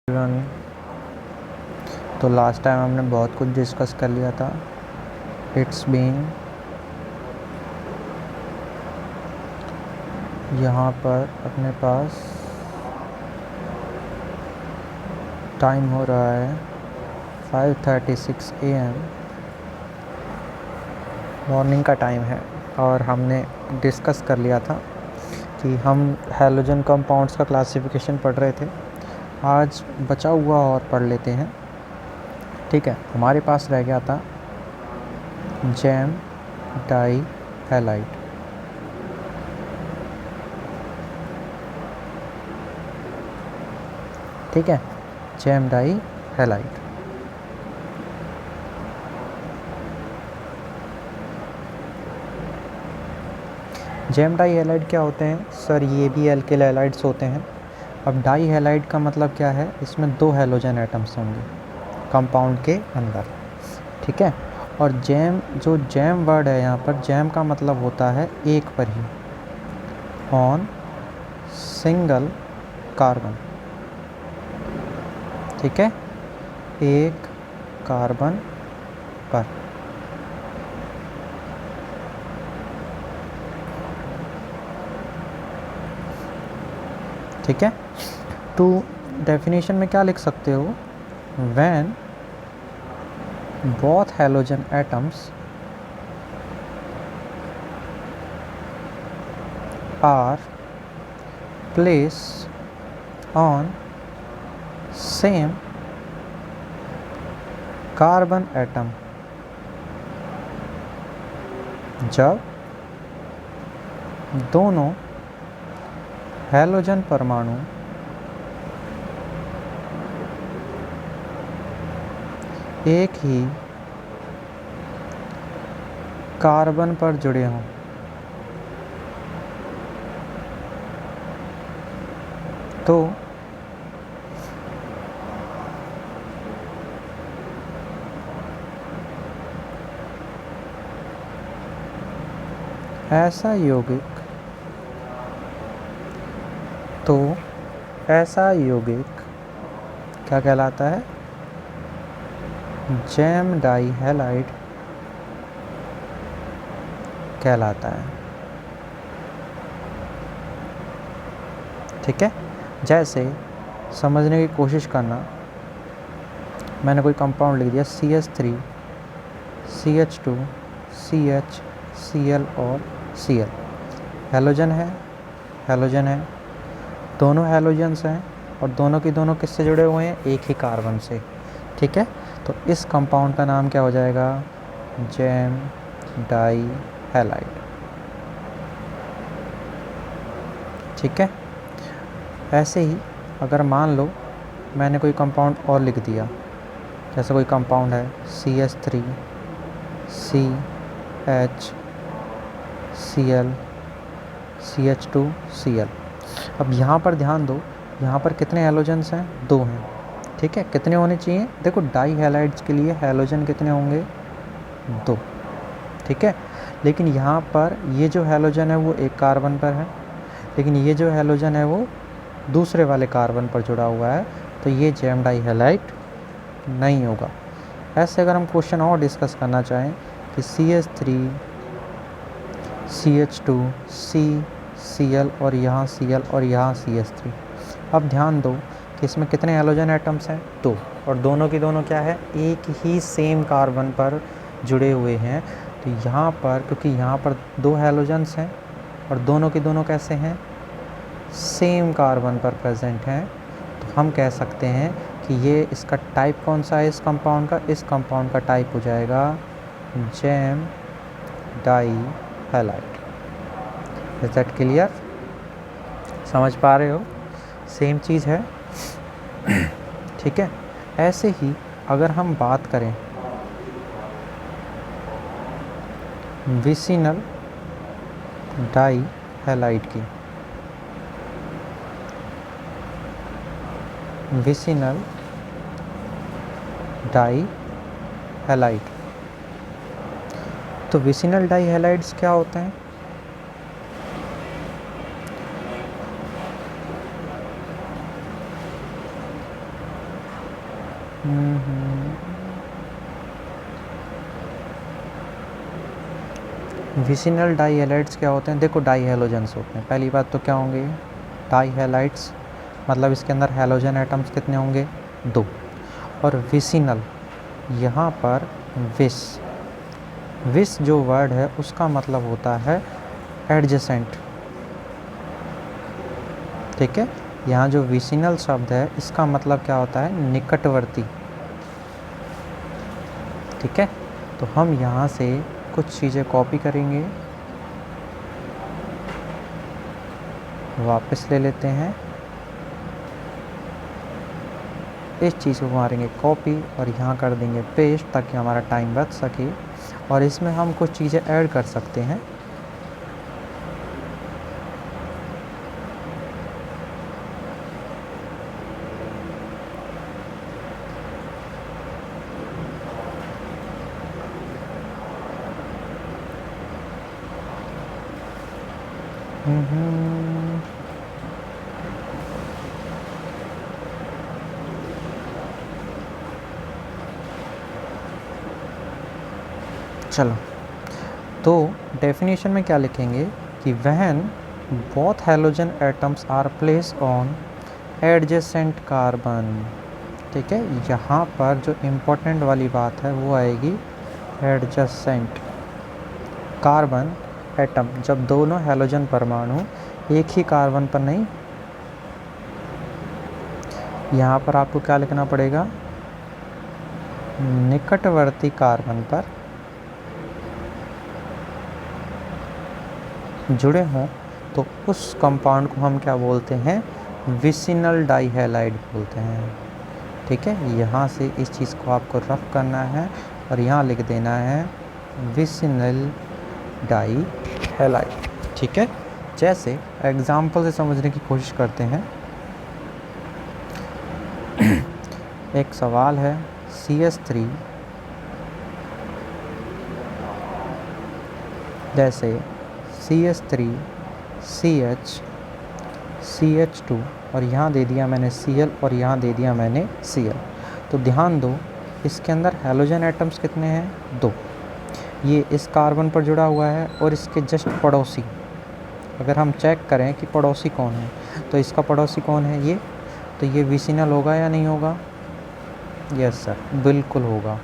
Everyone. तो last time हमने बहुत कुछ डिस्कस कर लिया था। इट्स बीन यहाँ पर अपने पास टाइम हो रहा है 5:36 AM, मॉर्निंग का टाइम है। और हमने डिस्कस कर लिया था कि हम हैलोजन कंपाउंड्स का क्लासिफिकेशन पढ़ रहे थे। आज बचा हुआ और पढ़ लेते हैं। ठीक है, हमारे पास रह गया था जैम डाई हैलाइड। ठीक है, gem dihalide. Gem dihalide क्या होते हैं सर? ये भी एल्किल हैलाइड्स होते हैं। अब डाई हैलाइड का मतलब क्या है? इसमें 2 हैलोजन एटम्स होंगे कंपाउंड के अंदर। ठीक है, और जैम वर्ड है यहाँ पर, जैम का मतलब होता है एक पर ही, ऑन सिंगल कार्बन। ठीक है, एक कार्बन पर। ठीक है, तो डेफिनेशन में क्या लिख सकते हो? When both halogen atoms are placed on same carbon atom, जब दोनों हैलोजन परमाणु एक ही कार्बन पर जुड़े हों। तो ऐसा यौगिक क्या कहलाता है? जैम डाई हैलाइड कहलाता है। ठीक है, जैसे समझने की कोशिश करना। मैंने कोई कंपाउंड लिख दिया CH3 CH2 CH Cl और Cl। हैलोजन है, दोनों हैलोजन्स हैं और दोनों की दोनों किससे जुड़े हुए हैं? एक ही कार्बन से। ठीक है, तो इस कंपाउंड का नाम क्या हो जाएगा? Gem dihalide. ठीक है, ऐसे ही अगर मान लो मैंने कोई कंपाउंड और लिख दिया, जैसे कोई कंपाउंड है CH3 CH Cl CH2 Cl। अब यहाँ पर ध्यान दो, यहाँ पर कितने हैलोजन्स हैं? 2 हैं। ठीक है, कितने होने चाहिए? देखो, डाई हैलाइड्स के लिए हैलोजन कितने होंगे? 2। ठीक है, लेकिन यहाँ पर ये जो हैलोजन है वो एक कार्बन पर है, लेकिन ये जो हैलोजन है वो दूसरे वाले कार्बन पर जुड़ा हुआ है, तो ये जैम डाई हैलाइड नहीं होगा। ऐसे अगर हम क्वेश्चन और डिस्कस करना चाहें कि CH3 CH2 Cl और यहाँ Cl और यहाँ CH3। अब ध्यान दो कि इसमें कितने हैलोजन एटम्स हैं? 2, और दोनों की दोनों क्या है? एक ही सेम कार्बन पर जुड़े हुए हैं। तो यहाँ पर, क्योंकि यहाँ पर 2 हैलोजन्स हैं और दोनों की दोनों कैसे हैं? सेम कार्बन पर प्रेजेंट हैं, तो हम कह सकते हैं कि ये इसका टाइप कौन सा है इस कंपाउंड का? इस कंपाउंड का टाइप हो जाएगा gem dihalide. Is that clear? समझ पा रहे हो? सेम चीज़ है। ठीक है, ऐसे ही अगर हम बात करें विसिनल डाई हैलाइड की, विसिनल डाई हैलाइड, तो विसिनल डाई हैलाइड्स क्या होते हैं? विसिनल डाई हैलाइड्स क्या होते हैं? देखो डाई हैलोजेंस होते हैं। पहली बात तो क्या होंगे? डाई हैलाइड्स, मतलब इसके अंदर हैलोजन एटम्स कितने होंगे? 2। और विसिनल, यहाँ पर विस जो वर्ड है उसका मतलब होता है एडजेसेंट। ठीक है, यहाँ जो विसिनल शब्द है इसका मतलब क्या होता है? निकटवर्ती। ठीक है, तो हम यहाँ से कुछ चीज़ें कॉपी करेंगे, वापस ले लेते हैं, इस चीज़ को मारेंगे कॉपी और यहाँ कर देंगे पेस्ट ताकि हमारा टाइम बच सके। और इसमें हम कुछ चीज़ें ऐड कर सकते हैं। चलो, तो डेफिनेशन में क्या लिखेंगे कि when both halogen atoms are placed on adjacent carbon. ठीक है, यहाँ पर जो इम्पोर्टेंट वाली बात है वो आएगी एडजेसेंट कार्बन एटम, जब दोनों हैलोजन परमाणु एक ही कार्बन पर नहीं, यहाँ पर आपको क्या लिखना पड़ेगा? निकटवर्ती कार्बन पर जुड़े हों, तो उस कंपाउंड को हम क्या बोलते हैं? विसिनल डाई हैलाइड बोलते हैं। ठीक है, यहाँ से इस चीज़ को आपको रफ करना है और यहाँ लिख देना है विसिनल डाई हैलाइड। ठीक है, जैसे एग्जाम्पल से समझने की कोशिश करते हैं। एक सवाल है, CH3 जैसे CH3 CH CH2 और यहाँ दे दिया मैंने Cl और यहाँ दे दिया मैंने Cl। तो ध्यान दो, इसके अंदर हैलोजन एटम्स कितने हैं? 2। ये इस कार्बन पर जुड़ा हुआ है और इसके जस्ट पड़ोसी, अगर हम चेक करें कि पड़ोसी कौन है, तो इसका पड़ोसी कौन है? ये। तो ये विसिनल होगा या नहीं होगा? यस सर, बिल्कुल होगा।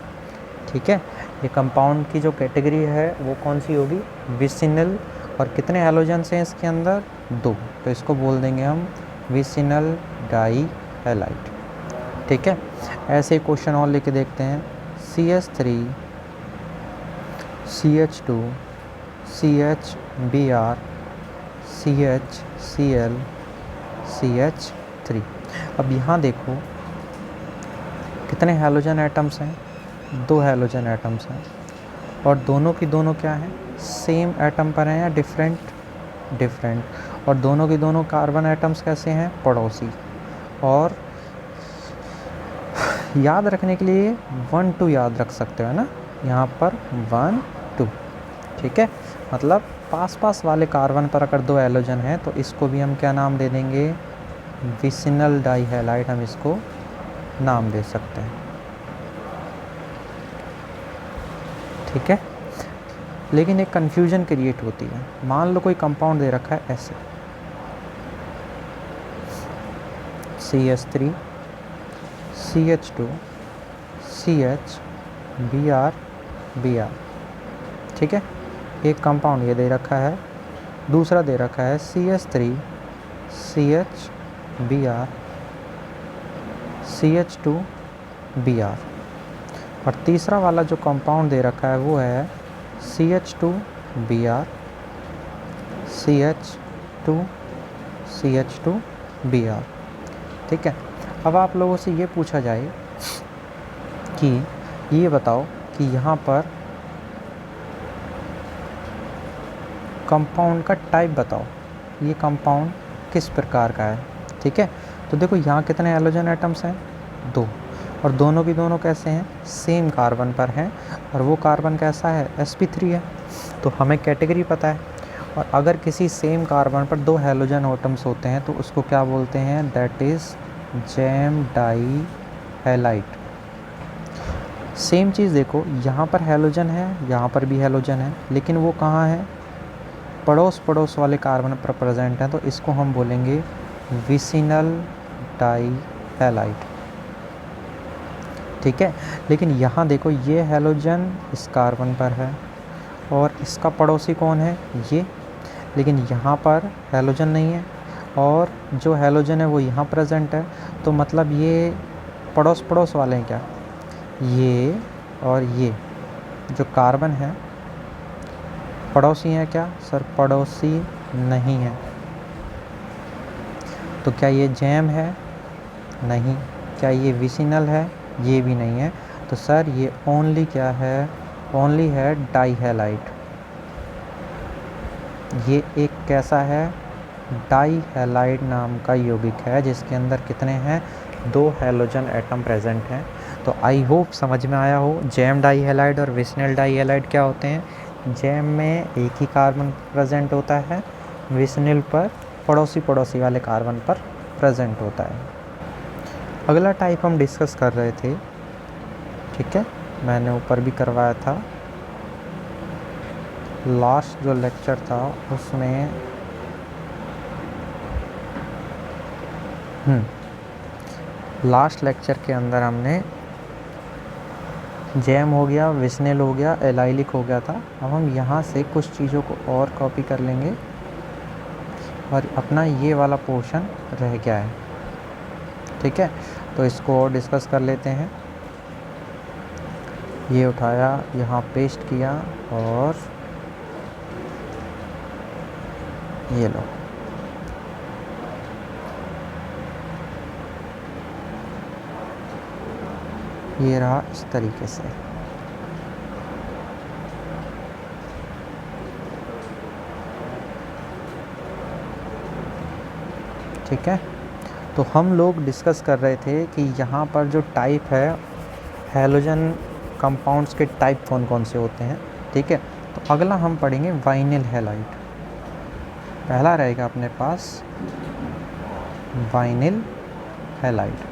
ठीक है, ये कंपाउंड की जो कैटेगरी है वो कौन सी होगी? विसिनल। और कितने हैलोजेंस हैं इसके अंदर? 2। तो इसको बोल देंगे हम विसिनल डाई हैलाइड। ठीक है, ऐसे क्वेश्चन और लेके देखते हैं। CH3 CH2 CHBr CHCl CH3। अब यहाँ देखो कितने हैलोजन एटम्स हैं? 2 हैलोजन एटम्स हैं। और दोनों की दोनों क्या हैं? सेम एटम पर हैं या डिफरेंट। और दोनों की दोनों कार्बन एटम्स कैसे हैं? पड़ोसी। और याद रखने के लिए 1 2 याद रख सकते हो ना, यहाँ पर 1 2। ठीक है, मतलब पास वाले कार्बन पर अगर 2 हैलोजन हैं तो इसको भी हम क्या नाम दे देंगे? विसिनल डाई हैलाइड, हम इसको नाम दे सकते हैं। ठीक है, लेकिन एक कन्फ्यूजन क्रिएट होती है। मान लो कोई कंपाउंड दे रखा है ऐसे, CH3 CH2 CH Br। ठीक है, एक कंपाउंड ये दे रखा है, दूसरा दे रखा है CH3 CH Br CH2 Br। और तीसरा वाला जो कंपाउंड दे रखा है वो है CH2 Br CH2 CH2 Br। ठीक है, अब आप लोगों से ये पूछा जाए कि ये बताओ कि यहाँ पर कंपाउंड का टाइप बताओ, ये कंपाउंड किस प्रकार का है। ठीक है, तो देखो यहाँ कितने हैलोजन एटम्स हैं? 2। और दोनों की दोनों कैसे हैं? सेम कार्बन पर हैं। और वो कार्बन कैसा है? sp3 है। तो हमें कैटेगरी पता है। और अगर किसी सेम कार्बन पर 2 हैलोजन एटम्स होते हैं तो उसको क्या बोलते हैं? That is gem dihalide. Same चीज़ देखो, यहाँ पर हैलोजन है, यहाँ पर भी हैलोजन है, लेकिन वो कहाँ है, पड़ोस पड़ोस वाले कार्बन पर प्रेजेंट है, तो इसको हम बोलेंगे विसिनल डाई हैलाइड। ठीक है, लेकिन यहाँ देखो ये हैलोजन इस कार्बन पर है और इसका पड़ोसी कौन है, ये, लेकिन यहाँ पर हैलोजन नहीं है और जो हैलोजन है वो यहाँ प्रेजेंट है, तो मतलब ये पड़ोस पड़ोस वाले हैं क्या, ये और ये जो कार्बन है पड़ोसी हैं क्या सर, पड़ोसी नहीं है। तो क्या ये जैम है, नहीं। क्या ये विसिनल है, ये भी नहीं है। तो सर ये ओनली क्या है, ओनली है डाई हैलाइड। ये एक कैसा है, डाई हैलाइड नाम का यौगिक है जिसके अंदर कितने हैं, 2 हैलोजन एटम प्रेजेंट हैं। तो आई होप समझ में आया हो जैम डाई हैलाइड और विसिनल डाई हैलाइड क्या होते हैं। जैम में एक ही कार्बन प्रेजेंट होता है, विसिनल पर पड़ोसी पड़ोसी वाले कार्बन पर प्रेजेंट होता है। अगला टाइप हम डिस्कस कर रहे थे, ठीक है, मैंने ऊपर भी करवाया था, लास्ट जो लेक्चर था उसमें लास्ट लेक्चर के अंदर हमने जैम हो गया, विसिनल हो गया, एलाइलिक हो गया था। अब हम यहाँ से कुछ चीज़ों को और कॉपी कर लेंगे और अपना ये वाला पोर्शन रह गया है, ठीक है, तो इसको और डिस्कस कर लेते हैं। ये उठाया, यहाँ पेस्ट किया और ये लो, ये रहा इस तरीके से। ठीक है, तो हम लोग डिस्कस कर रहे थे कि यहाँ पर जो टाइप है हैलोजन कंपाउंड्स के टाइप कौन कौन से होते हैं। ठीक है, तो अगला हम पढ़ेंगे वाइनिल हैलाइड। पहला रहेगा अपने पास वाइनिल हैलाइड।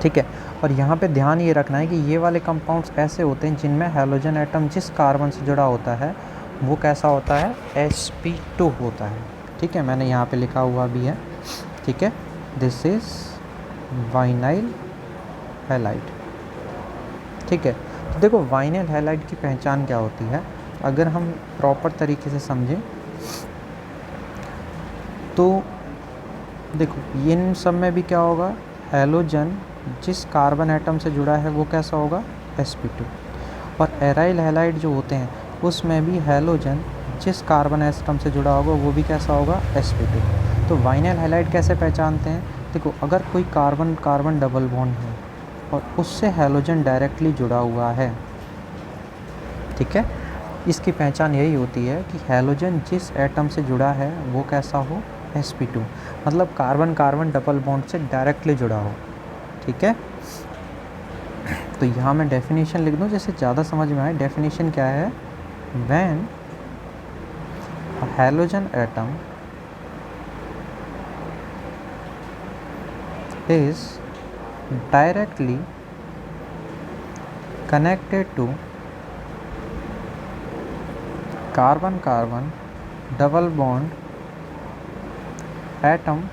ठीक है, और यहाँ पे ध्यान ये रखना है कि ये वाले कंपाउंड्स ऐसे होते हैं जिनमें हैलोजन एटम जिस कार्बन से जुड़ा होता है वो कैसा होता है, sp2 होता है। ठीक है, मैंने यहाँ पे लिखा हुआ भी है। ठीक है, दिस इज़ वाइनाइल हैलाइड। ठीक है, तो देखो वाइनिल हैलाइड की पहचान क्या होती है, अगर हम प्रॉपर तरीके से समझें तो देखो इन सब में भी क्या होगा, हैलोजन जिस कार्बन एटम से जुड़ा है वो कैसा होगा, sp2। और एराइल हैलाइड जो होते हैं उसमें भी हैलोजन जिस कार्बन एटम से जुड़ा होगा वो भी कैसा होगा, sp2। तो वाइनिल हैलाइड कैसे पहचानते हैं, देखो अगर कोई कार्बन कार्बन डबल बॉन्ड है और उससे हैलोजन डायरेक्टली जुड़ा हुआ है, ठीक है, इसकी पहचान यही होती है कि हैलोजन जिस एटम से जुड़ा है वो कैसा हो, sp2, मतलब कार्बन कार्बन डबल बॉन्ड से डायरेक्टली जुड़ा हो। ठीक है, तो यहाँ मैं डेफिनेशन लिख दूँ जैसे ज़्यादा समझ में आए। डेफिनेशन क्या है, when a halogen atom is directly connected to carbon carbon double bond atom,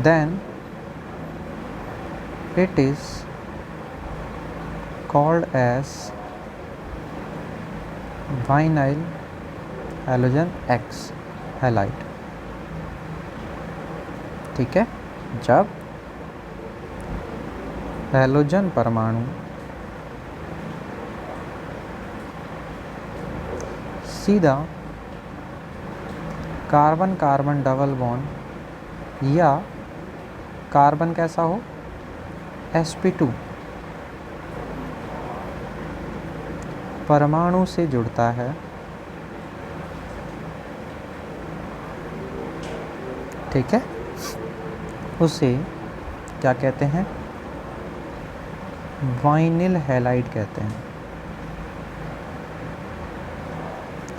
then it is called as vinyl halogen X halide. ठीक है, जब हैलोजन परमाणु सीधा कार्बन कार्बन डबल बॉन्ड या कार्बन कैसा हो, sp2 परमाणु से जुड़ता है, ठीक है, उसे क्या कहते हैं, वाइनिल हैलाइड कहते हैं।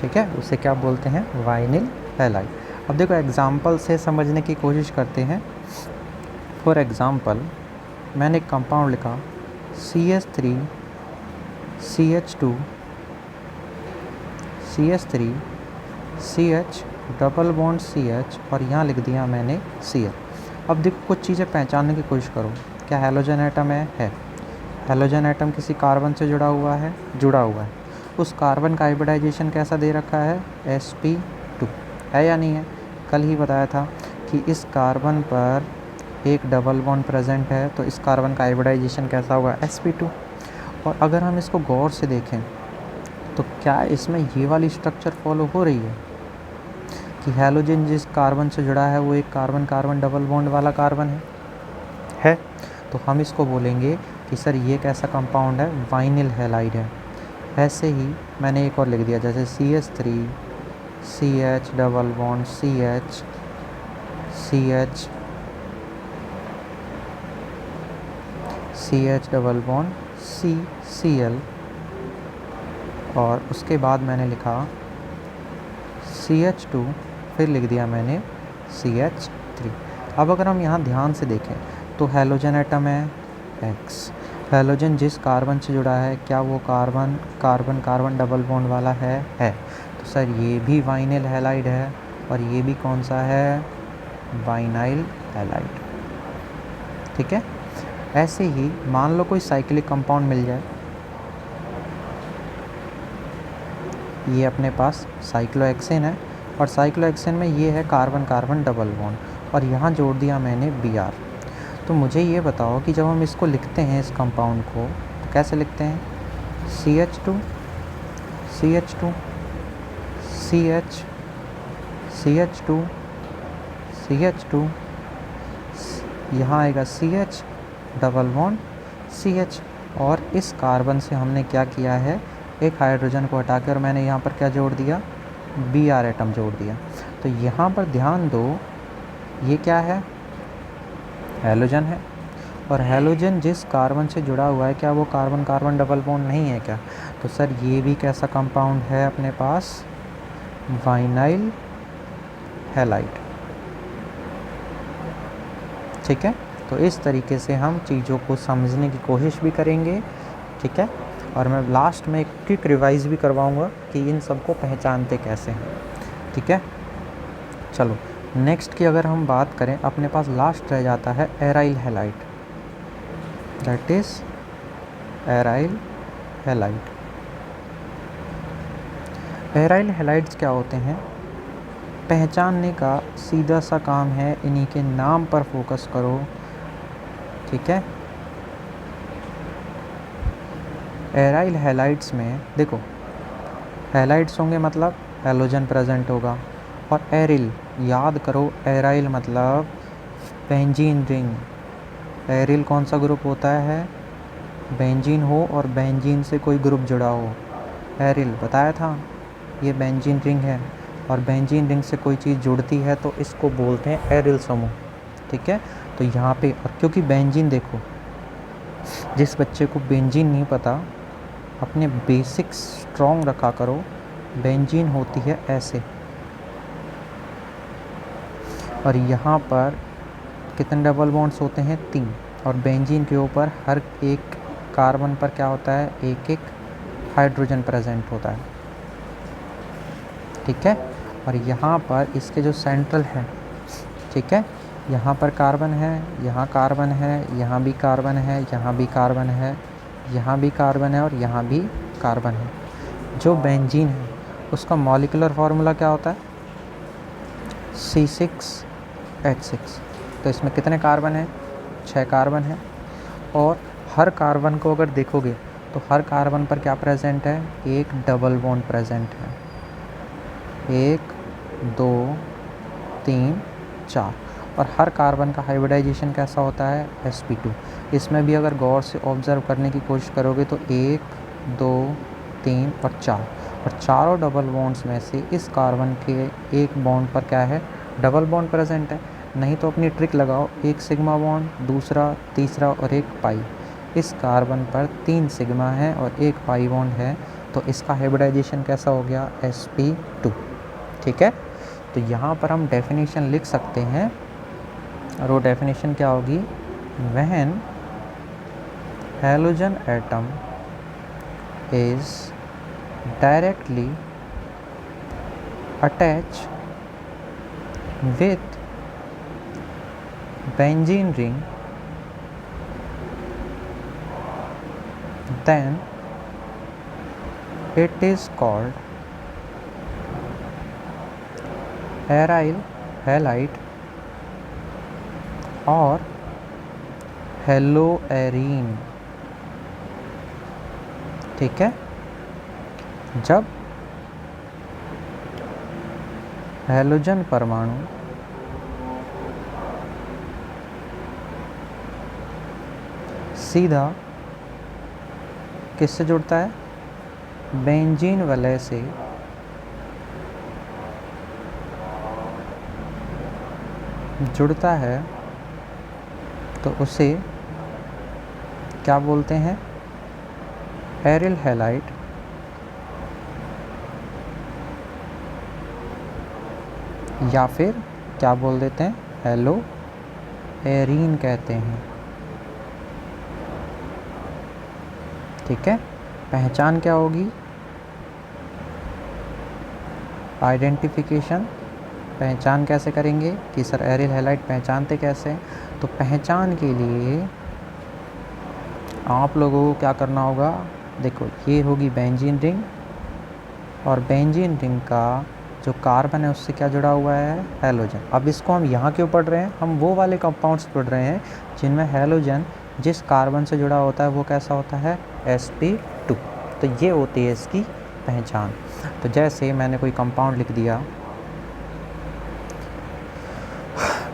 ठीक है, उसे क्या बोलते हैं, वाइनिल हैलाइड। अब देखो एग्जाम्पल से समझने की कोशिश करते हैं। फॉर एग्ज़ाम्पल मैंने एक कंपाउंड लिखा CH3 CH2 CH3 CH double bond CH और यहाँ लिख दिया मैंने Cl। अब देखो कुछ चीज़ें पहचानने की कोशिश करो। क्या हैलोजन एटम है? हैलोजन एटम किसी कार्बन से जुड़ा हुआ है। उस कार्बन का हाइब्रिडाइजेशन कैसा दे रखा है? sp2 है या नहीं है? कल ही बताया था कि इस कार्बन पर एक डबल बॉन्ड प्रेजेंट है, तो इस कार्बन का हाइब्रिडाइजेशन कैसा हुआ? sp2। और अगर हम इसको गौर से देखें तो क्या इसमें ये वाली स्ट्रक्चर फॉलो हो रही है कि हैलोजन जिस कार्बन से जुड़ा है वो एक कार्बन कार्बन डबल बॉन्ड वाला कार्बन है? तो हम इसको बोलेंगे कि सर ये कैसा कंपाउंड है? वाइनिल हैलाइड है। ऐसे ही मैंने एक और लिख दिया, जैसे CH3 CH double bond CH CH CH double bond CCl और उसके बाद मैंने लिखा CH2, फिर लिख दिया मैंने CH3। अब अगर हम यहाँ ध्यान से देखें तो हैलोजन एटम है X। हैलोजन जिस कार्बन से जुड़ा है, क्या वो carbon carbon carbon double bond वाला है? तो सर ये भी वाइनिल हैलाइड है और ये भी कौन सा है? वाइनाइल हैलाइड। ठीक है। ऐसे ही मान लो कोई साइक्लिक कंपाउंड मिल जाए, ये अपने पास साइक्लोहेक्सेन है और साइक्लोहेक्सेन में ये है कार्बन कार्बन डबल बॉन्ड और यहाँ जोड़ दिया मैंने Br। तो मुझे ये बताओ कि जब हम इसको लिखते हैं इस कंपाउंड को तो कैसे लिखते हैं? CH2 CH2 CH CH2 CH2 यहाँ आएगा CH डबल बॉन्ड CH और इस कार्बन से हमने क्या किया है? एक हाइड्रोजन को हटा के और मैंने यहाँ पर क्या जोड़ दिया? Br एटम जोड़ दिया। तो यहाँ पर ध्यान दो, ये क्या है? हैलोजन है और हैलोजन जिस कार्बन से जुड़ा हुआ है, क्या वो कार्बन कार्बन डबल बॉन्ड नहीं है क्या? तो सर ये भी कैसा कंपाउंड है अपने पास? वाइनाइल हैलाइड। ठीक है। तो इस तरीके से हम चीज़ों को समझने की कोशिश भी करेंगे। ठीक है। और मैं लास्ट में एक क्विक रिवाइज़ भी करवाऊंगा कि इन सबको पहचानते कैसे हैं। ठीक है। चलो नेक्स्ट की अगर हम बात करें, अपने पास लास्ट रह जाता है aryl halide, that is aryl halide. Aryl halides क्या होते हैं? पहचानने का सीधा सा काम है, इन्हीं के नाम पर फोकस करो। ठीक है। एराइल हैलाइड्स में देखो, हैलाइड्स होंगे मतलब हैलोजन प्रेजेंट होगा, और एरिल याद करो, एराइल मतलब बेंजीन रिंग। एरिल कौन सा ग्रुप होता है? बेंजीन हो और बेंजीन से कोई ग्रुप जुड़ा हो, एरिल बताया था। ये बेंजीन रिंग है और बेंजीन रिंग से कोई चीज़ जुड़ती है तो इसको बोलते हैं एरिल समूह। ठीक है। तो यहाँ पे, और क्योंकि बेंजीन देखो, जिस बच्चे को बेंजीन नहीं पता, अपने बेसिक्स स्ट्रॉन्ग रखा करो। बेंजीन होती है ऐसे, और यहाँ पर कितने डबल बॉन्ड्स होते हैं? 3। और बेंजीन के ऊपर हर एक कार्बन पर क्या होता है? एक एक हाइड्रोजन प्रेजेंट होता है। ठीक है। और यहाँ पर इसके जो सेंट्रल है, ठीक है, यहाँ पर कार्बन है, यहाँ कार्बन है, यहाँ भी कार्बन है, यहाँ भी कार्बन है, यहाँ भी कार्बन है और यहाँ भी कार्बन है। जो बेंजीन है उसका मॉलिक्यूलर फार्मूला क्या होता है? C6H6। तो इसमें कितने कार्बन हैं? 6 कार्बन है। और हर कार्बन को अगर देखोगे तो हर कार्बन पर क्या प्रेजेंट है? एक डबल बॉन्ड प्रेजेंट है। 1 2 3 4। और हर कार्बन का हाइब्रिडाइजेशन कैसा होता है? sp2। इसमें भी अगर गौर से ऑब्जर्व करने की कोशिश करोगे तो 1 2 3 और 4, और चारों डबल बॉन्ड्स में से इस कार्बन के एक बॉन्ड पर क्या है? डबल बॉन्ड प्रेजेंट है। नहीं तो अपनी ट्रिक लगाओ, एक सिग्मा बॉन्ड, दूसरा, तीसरा और एक पाई। इस कार्बन पर 3 सिग्मा है और एक पाई बॉन्ड है, तो इसका हाइब्रिडाइजेशन कैसा हो गया? sp2। ठीक है। तो यहाँ पर हम डेफिनेशन लिख सकते हैं, और वो डेफिनेशन क्या होगी? When halogen atom is directly attached with benzene ring, then it is called aryl halide और हेलोएरीन। ठीक है, जब हैलोजन परमाणु सीधा किससे जुड़ता है, बेंजीन वलय से जुड़ता है, तो उसे क्या बोलते हैं, एरिल हैलाइड या फिर क्या बोल देते हैं, हेलोएरीन कहते हैं। ठीक है, पहचान क्या होगी, आइडेंटिफिकेशन। पहचान कैसे करेंगे कि सर एरिल हैलाइड पहचानते कैसे, तो पहचान के लिए आप लोगों को क्या करना होगा, देखो ये होगी बेंजीन रिंग और बेंजीन रिंग का जो कार्बन है उससे क्या जुड़ा हुआ है, हैलोजन। अब इसको हम यहाँ क्यों पढ़ रहे हैं, हम वो वाले कंपाउंड्स पढ़ रहे हैं जिनमें हैलोजन जिस कार्बन से जुड़ा होता है वो कैसा होता है, sp2। तो ये होती है इसकी पहचान। तो जैसे मैंने कोई कंपाउंड लिख दिया,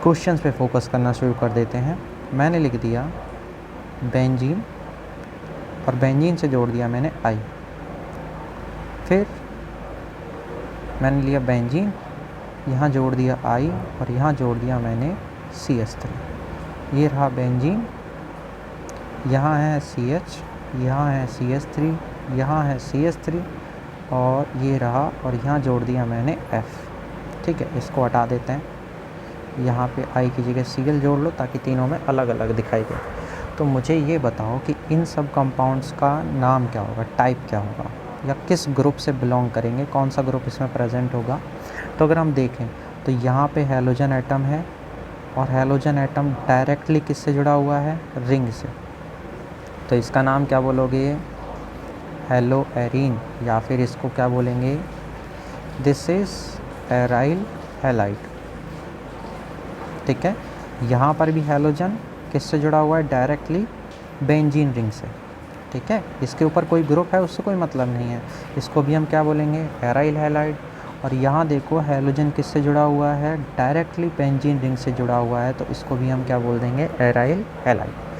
क्वेश्चंस पे फोकस करना शुरू कर देते हैं। मैंने लिख दिया बेंजीन और बेंजीन से जोड़ दिया मैंने आई, फिर मैंने लिया बेंजीन, यहाँ जोड़ दिया आई और यहाँ जोड़ दिया मैंने CH3। ये रहा बेंजीन, यहाँ है CH, यहाँ है CH3, यहाँ है CH3 और ये रहा, और यहाँ जोड़ दिया मैंने F। ठीक है, इसको हटा देते हैं, यहाँ पे आई की जगह Cl जोड़ लो ताकि तीनों में अलग अलग दिखाई दे। तो मुझे ये बताओ कि इन सब कंपाउंड्स का नाम क्या होगा, टाइप क्या होगा, या किस ग्रुप से बिलोंग करेंगे, कौन सा ग्रुप इसमें प्रेजेंट होगा। तो अगर हम देखें तो यहाँ पे हैलोजन एटम है और हैलोजन एटम डायरेक्टली किससे जुड़ा हुआ है, रिंग से। तो इसका नाम क्या बोलोगे, हेलोएरीन, या फिर इसको क्या बोलेंगे, दिस इज़ एराइल हैलाइड। ठीक है, यहाँ पर भी हैलोजन किससे जुड़ा हुआ है, डायरेक्टली बेंजीन रिंग से। ठीक है, इसके ऊपर कोई ग्रुप है उससे कोई मतलब नहीं है, इसको भी हम क्या बोलेंगे, एराइल हैलाइड। और यहाँ देखो हैलोजन किससे जुड़ा हुआ है, डायरेक्टली बेंजीन रिंग से जुड़ा हुआ है, तो इसको भी हम क्या बोल देंगे, एराइल हैलाइड।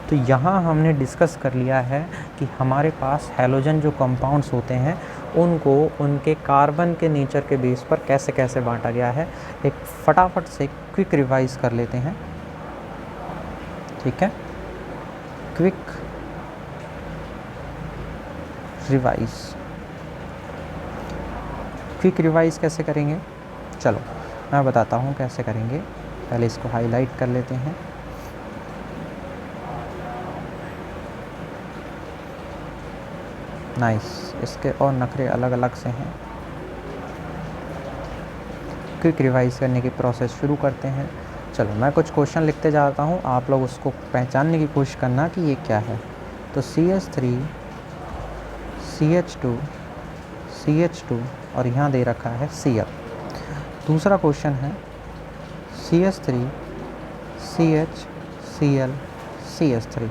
तो यहाँ हमने डिस्कस कर लिया है कि हमारे पास हैलोजन जो कंपाउंड्स होते हैं उनको उनके कार्बन के नेचर के बेस पर कैसे कैसे बांटा गया है। एक फटाफट से क्विक रिवाइज कर लेते हैं। ठीक है, क्विक रिवाइज। क्विक रिवाइज कैसे करेंगे, चलो मैं बताता हूँ कैसे करेंगे। पहले इसको हाईलाइट कर लेते हैं। नाइस, इसके और नखरे अलग अलग से हैं। क्विक रिवाइज करने की प्रोसेस शुरू करते हैं। चलो मैं कुछ क्वेश्चन लिखते जाता हूँ, आप लोग उसको पहचानने की कोशिश करना कि ये क्या है। तो CH3 CH2 CH2 और यहाँ दे रखा है Cl। दूसरा क्वेश्चन है CH3 CH Cl CH3।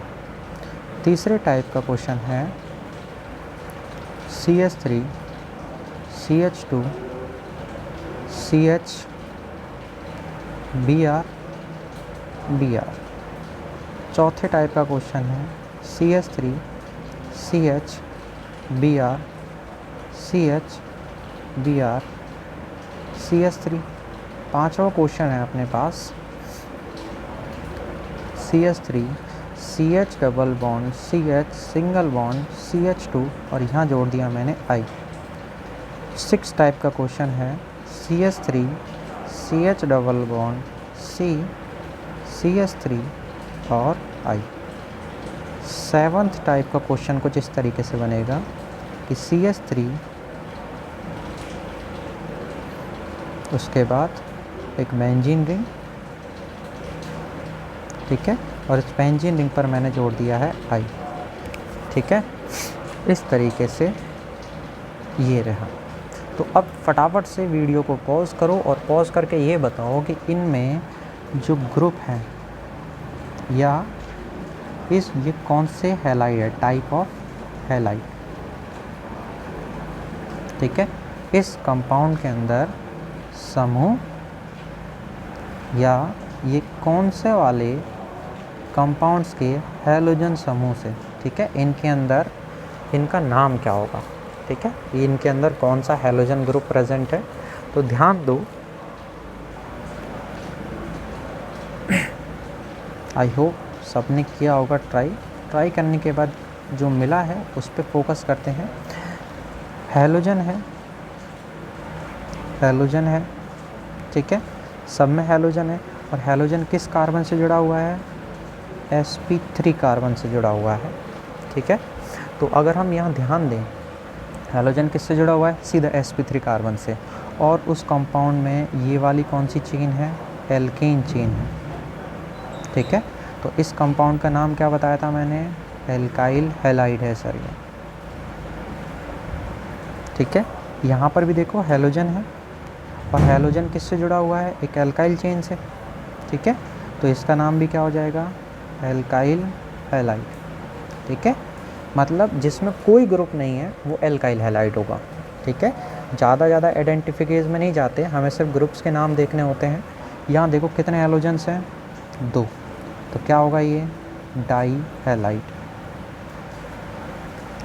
तीसरे टाइप का क्वेश्चन है CH3 CH2 CH Br Br। चौथे टाइप का क्वेश्चन है CH3 CH Br CH Br CH3। पांचवा क्वेश्चन है अपने पास CH3 CH double bond CH single bond CH2 और यहाँ जोड़ दिया मैंने I। सिक्स टाइप का क्वेश्चन है CH3 CH double bond C CH3 और I। सेवन्थ टाइप का क्वेश्चन कुछ इस तरीके से बनेगा कि CH3, उसके बाद एक बेंजीन रिंग, ठीक है, और इस बेंजीन रिंग पर मैंने जोड़ दिया है I, ठीक है। इस तरीके से ये रहा। तो अब फटाफट से वीडियो को पॉज करो और पॉज करके ये बताओ कि इनमें जो ग्रुप हैं या ये कौन से हैलाइड है, टाइप ऑफ हैलाइड, ठीक है। इस कंपाउंड के अंदर समूह या ये कौन से वाले कंपाउंड्स के हैलोजन समूह से, ठीक है, इनके अंदर इनका नाम क्या होगा, ठीक है, इनके अंदर कौन सा हैलोजन ग्रुप प्रेजेंट है। तो ध्यान दो, आई होप सबने किया होगा ट्राई करने के बाद जो मिला है उस पर फोकस करते हैं। हैलोजन है, ठीक है, सब में हैलोजन है, और हैलोजन किस कार्बन से जुड़ा हुआ है, sp3 कार्बन से जुड़ा हुआ है, ठीक है। तो अगर हम यहाँ ध्यान दें, हैलोजन किससे जुड़ा हुआ है, सीधा sp3 कार्बन से, और उस कंपाउंड में ये वाली कौन सी चेन है, एल्केन चेन है, ठीक है। तो इस कंपाउंड का नाम क्या बताया था मैंने, एल्काइल हैलाइड है सर ये, ठीक है। यहाँ पर भी देखो हैलोजन है, और हैलोजन किससे जुड़ा हुआ है, एक एल्काइल चेन से, ठीक है। तो इसका नाम भी क्या हो जाएगा, एल्काइल हैलाइड, ठीक है। मतलब जिसमें कोई ग्रुप नहीं है वो एल्काइल हैलाइड होगा, ठीक है। ज़्यादा आइडेंटिफिकेशन में नहीं जाते, हमें सिर्फ ग्रुप्स के नाम देखने होते हैं। यहाँ देखो कितने हैलोजन्स हैं, 2, तो क्या होगा ये, डाई हैलाइड,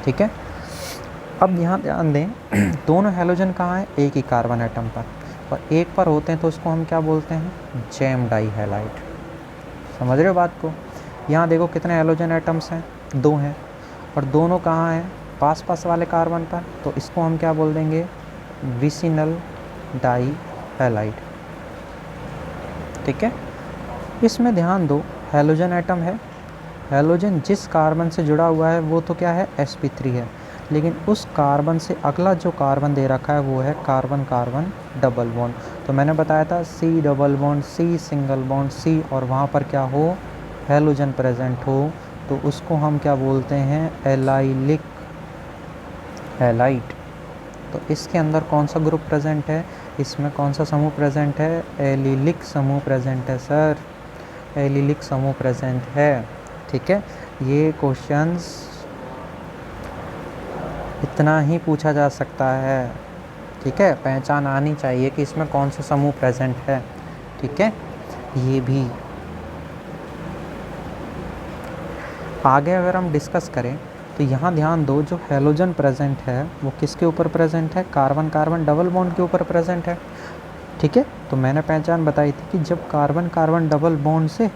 ठीक है। अब यहाँ ध्यान दें, दोनों हैलोजन कहाँ हैं, एक ही कार्बन एटम पर, और एक पर होते हैं तो उसको हम क्या बोलते हैं, जैम डाई हैलाइड। समझ रहे हो बात को। यहाँ देखो कितने हैलोजन एटम्स हैं, 2 हैं, और दोनों कहाँ हैं, पास वाले कार्बन पर, तो इसको हम क्या बोल देंगे, विसिनल डाई हैलाइड, ठीक है। इसमें ध्यान दो, हैलोजन एटम है, हैलोजन जिस कार्बन से जुड़ा हुआ है वो तो क्या है, sp3 है, लेकिन उस कार्बन से अगला जो कार्बन दे रखा है वो है कार्बन डबल बॉन्ड। तो मैंने बताया था C double bond C, single bond C, और वहाँ पर क्या हो, हैलोजन प्रेजेंट हो, तो उसको हम क्या बोलते हैं, एलाइलिक हैलाइड। तो इसके अंदर कौन सा ग्रुप प्रेजेंट है, इसमें कौन सा समूह प्रेजेंट है, एलिलिक समूह प्रेजेंट है सर, एलिलिक समूह प्रेजेंट है, ठीक है। ये क्वेश्चंस इतना ही पूछा जा सकता है, ठीक है, पहचान आनी चाहिए कि इसमें कौन सा समूह प्रेजेंट है, ठीक है। ये भी आगे अगर हम डिस्कस करें तो यहाँ ध्यान दो, जो हैलोजन प्रेजेंट है वो किसके ऊपर प्रेजेंट है, कार्बन डबल बॉन्ड के ऊपर प्रेजेंट है, ठीक है। तो मैंने पहचान बताई थी कि जब कार्बन डबल बॉन्ड से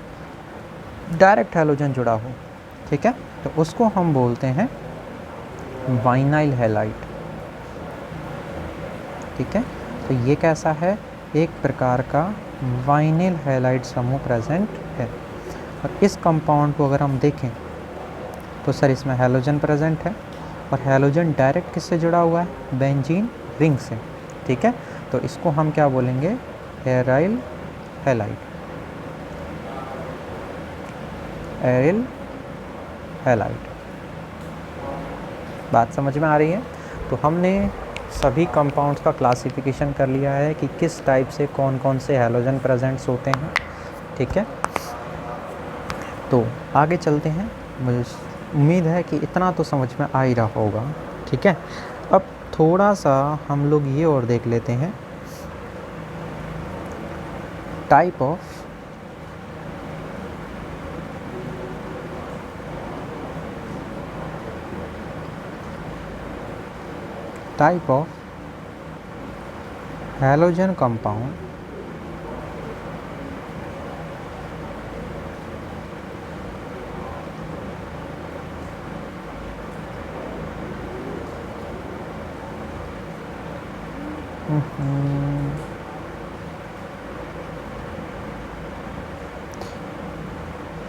डायरेक्ट हैलोजन जुड़ा हो, ठीक है, तो उसको हम बोलते हैं वाइनाइल हैलाइड, ठीक है। तो ये कैसा है, एक प्रकार का वाइनाइल हैलाइड समूह प्रेजेंट है। और इस कंपाउंड को अगर हम देखें तो सर इसमें हैलोजन प्रेजेंट है, और हैलोजन डायरेक्ट किससे जुड़ा हुआ है, बेंजीन रिंग से, ठीक है। तो इसको हम क्या बोलेंगे, एराइल हैलाइड, एरिल हैलाइड। बात समझ में आ रही है। तो हमने सभी कंपाउंड्स का क्लासिफिकेशन कर लिया है कि किस टाइप से कौन कौन से हैलोजन प्रेजेंट्स होते हैं, ठीक है। तो आगे चलते हैं, मुझे उम्मीद है कि इतना तो समझ में आ ही रहा होगा, ठीक है। अब थोड़ा सा हम लोग ये और देख लेते हैं, type of halogen compound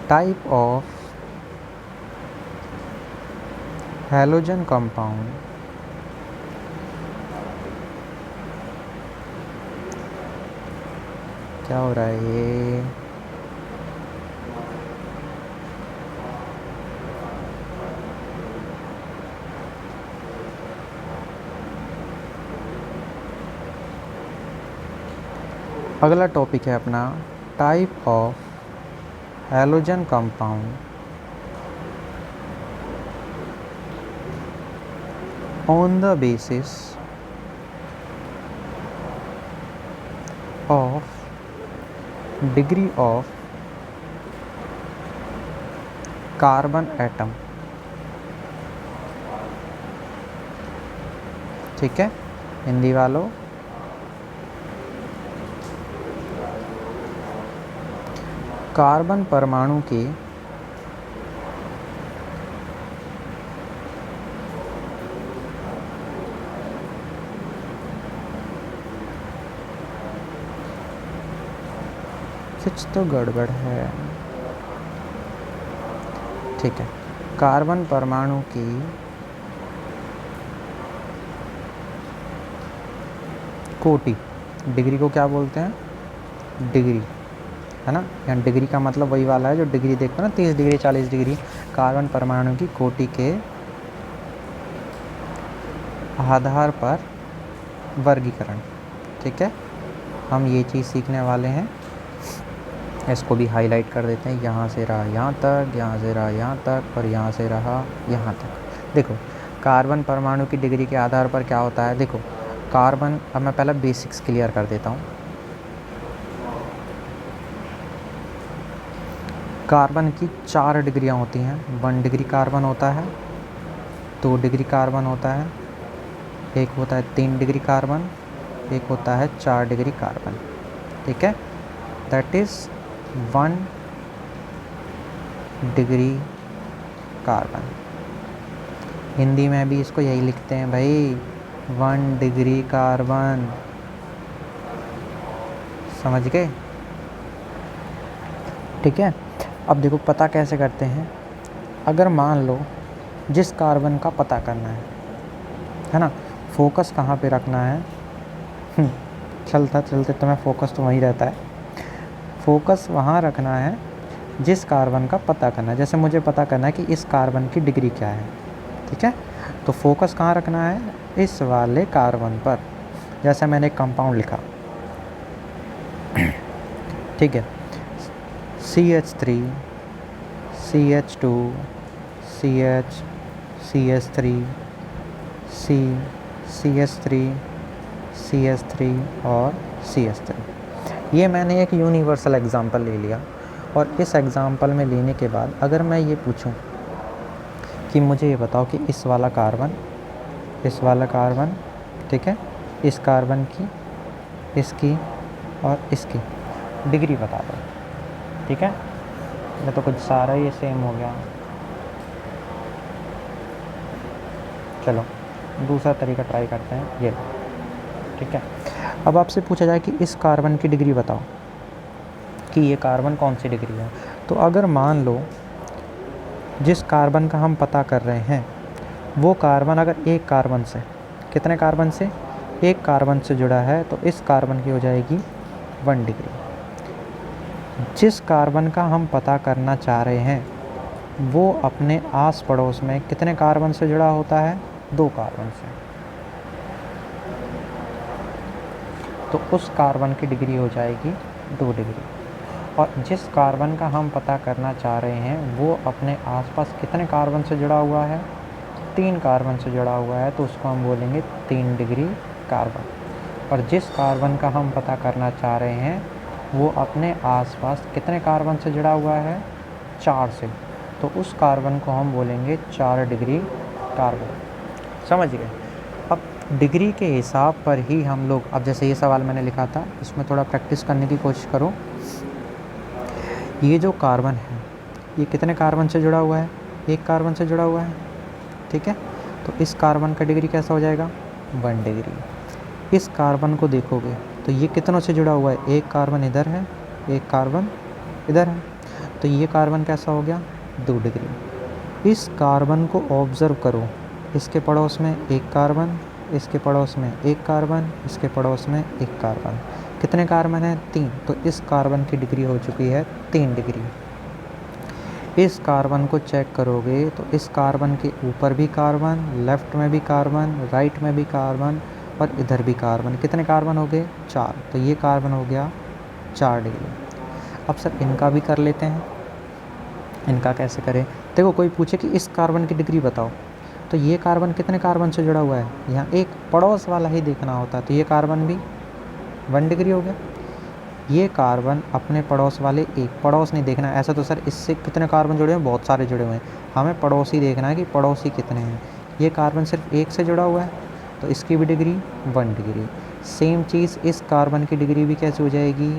type of halogen compound क्या हो रहा है ये? अगला टॉपिक है अपना type of halogen compound on the basis of degree of carbon atom. ठीक है हिंदी वालों, कार्बन परमाणु के कुछ तो गड़बड़ है। ठीक है, कार्बन परमाणु की कोटि, डिग्री को क्या बोलते हैं? डिग्री, है ना। यहाँ डिग्री का मतलब वही वाला है जो डिग्री देखते हैं ना, 30 डिग्री 40 डिग्री। कार्बन परमाणु की कोटि के आधार पर वर्गीकरण। ठीक है, हम ये चीज़ सीखने वाले हैं। इसको भी हाईलाइट कर देते हैं। यहाँ से रहा यहाँ तक, यहाँ से रहा यहाँ तक, और यहाँ से रहा यहाँ तक। देखो कार्बन परमाणु की डिग्री के आधार पर क्या होता है। देखो कार्बन, अब मैं पहले बेसिक्स क्लियर कर देता हूँ। कार्बन की 4 डिग्रियाँ होती हैं। 1 डिग्री कार्बन होता है, 2 डिग्री कार्बन होता है, एक होता है 3 डिग्री कार्बन, एक होता है 4 डिग्री कार्बन। ठीक है, that is 1 degree carbon. Hindi में भी इसको यही लिखते हैं भाई, 1 डिग्री कार्बन। समझ गए? ठीक है, अब देखो पता कैसे करते हैं। अगर मान लो जिस कार्बन का पता करना है ना, फोकस कहाँ पे रखना है? चलता चलते तुम्हें फोकस तो वहीं रहता है। फोकस वहाँ रखना है जिस कार्बन का पता करना है। जैसे मुझे पता करना है कि इस कार्बन की डिग्री क्या है। ठीक है, तो फोकस कहाँ रखना है? इस वाले कार्बन पर। जैसे मैंने एक कंपाउंड लिखा, ठीक है, CH3 CH2 CH CH3 C CH3 CH3 और CH3। ये मैंने एक यूनिवर्सल एग्जांपल ले लिया। और इस एग्जांपल में लेने के बाद अगर मैं ये पूछूं कि मुझे ये बताओ कि इस वाला कार्बन, ठीक है, इस कार्बन की, इसकी और इसकी डिग्री बता दो। ठीक है, ये तो कुछ सारा ही सेम हो गया। चलो दूसरा तरीका ट्राई करते हैं, ये। ठीक है, अब आपसे पूछा जाए कि इस कार्बन की डिग्री बताओ कि ये कार्बन कौन सी डिग्री है। तो अगर मान लो जिस कार्बन का हम पता कर रहे हैं वो कार्बन अगर एक कार्बन से, कितने कार्बन से? एक कार्बन से जुड़ा है, तो इस कार्बन की हो जाएगी 1 डिग्री। जिस कार्बन का हम पता करना चाह रहे हैं वो अपने आस पड़ोस में कितने कार्बन से जुड़ा होता है? 2 कार्बन से। तो उस कार्बन की डिग्री हो जाएगी 2 डिग्री। और जिस कार्बन का हम पता करना चाह रहे हैं वो अपने आसपास कितने कार्बन से जुड़ा हुआ है? 3 कार्बन से जुड़ा हुआ है, तो उसको हम बोलेंगे 3 डिग्री कार्बन। और जिस कार्बन का हम पता करना चाह रहे हैं वो अपने आसपास कितने कार्बन से जुड़ा हुआ है? 4 से, तो उस कार्बन को हम बोलेंगे 4 डिग्री कार्बन। समझ गए? अब डिग्री के हिसाब पर ही हम लोग, अब जैसे ये सवाल मैंने लिखा था, इसमें थोड़ा प्रैक्टिस करने की कोशिश करो। ये जो कार्बन है ये कितने कार्बन से जुड़ा हुआ है? 1 कार्बन से जुड़ा हुआ है। ठीक है, तो इस कार्बन का डिग्री कैसा हो जाएगा? 1 डिग्री। इस कार्बन को देखोगे तो ये कितनों से जुड़ा हुआ है? 1 कार्बन इधर है, 1 कार्बन इधर है, तो ये कार्बन कैसा हो गया? 2 डिग्री। इस कार्बन को ऑब्ज़र्व करो इसके पड़ोस में एक कार्बन, इसके पड़ोस में एक कार्बन, इसके पड़ोस में एक कार्बन। कितने कार्बन हैं? 3। तो इस कार्बन की डिग्री हो चुकी है 3 डिग्री। इस कार्बन को चेक करोगे तो इस कार्बन के ऊपर भी कार्बन, लेफ्ट में भी कार्बन, राइट में भी कार्बन और इधर भी कार्बन। कितने कार्बन हो गए? 4। तो ये कार्बन हो गया 4 डिग्री। अब सर इनका भी कर लेते हैं। इनका कैसे करें? देखो कोई पूछे कि इस कार्बन की डिग्री बताओ, तो ये कार्बन कितने कार्बन से जुड़ा हुआ है? यहाँ एक पड़ोस वाला ही देखना होता है, तो ये कार्बन भी 1 डिग्री हो गया। ये कार्बन अपने पड़ोस वाले एक, पड़ोस नहीं देखना ऐसा तो सर इससे कितने कार्बन जुड़े हैं? बहुत सारे जुड़े हुए हैं। हमें पड़ोसी देखना है कि पड़ोसी कितने हैं। ये कार्बन सिर्फ एक से जुड़ा हुआ है, तो इसकी भी डिग्री 1 डिग्री। सेम चीज़ इस कार्बन की डिग्री भी कैसे हो जाएगी?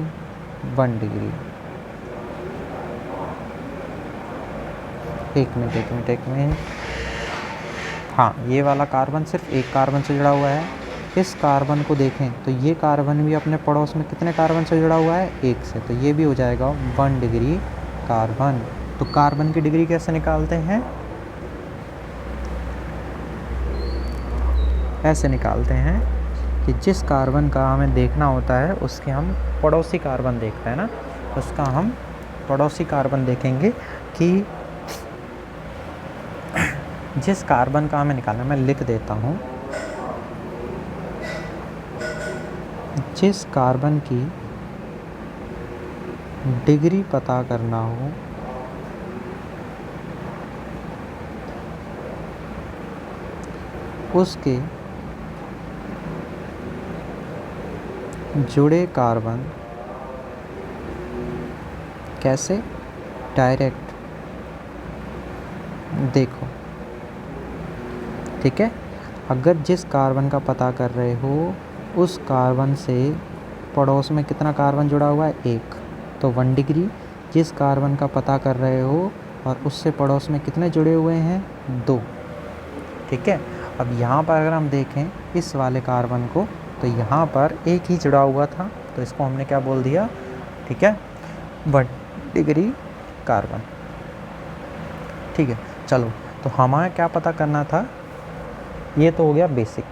1 डिग्री। एक मिनट। हाँ, ये वाला कार्बन सिर्फ एक कार्बन से जुड़ा हुआ है। इस कार्बन को देखें तो ये कार्बन भी अपने पड़ोस में कितने कार्बन से जुड़ा हुआ है? एक से। तो ये भी हो जाएगा 1 डिग्री कार्बन। तो कार्बन की डिग्री कैसे निकालते हैं? ऐसे निकालते हैं कि जिस कार्बन का हमें देखना होता है उसके हम पड़ोसी कार्बन देखते हैं ना, उसका हम पड़ोसी कार्बन देखेंगे कि जिस कार्बन का हमें निकालना, मैं लिख देता हूँ, जिस कार्बन की डिग्री पता करना हो उसके जुड़े कार्बन कैसे? डायरेक्ट देखो, ठीक है। अगर जिस कार्बन का पता कर रहे हो उस कार्बन से पड़ोस में कितना कार्बन जुड़ा हुआ है? एक, तो 1 डिग्री। जिस कार्बन का पता कर रहे हो और उससे पड़ोस में कितने जुड़े हुए हैं? 2, ठीक है। अब यहाँ पर अगर हम देखें इस वाले कार्बन को, तो यहाँ पर एक ही जुड़ा हुआ था, तो इसको हमने क्या बोल दिया? ठीक है, 1 डिग्री कार्बन। ठीक है, चलो तो हमें क्या पता करना था? ये तो हो गया बेसिक।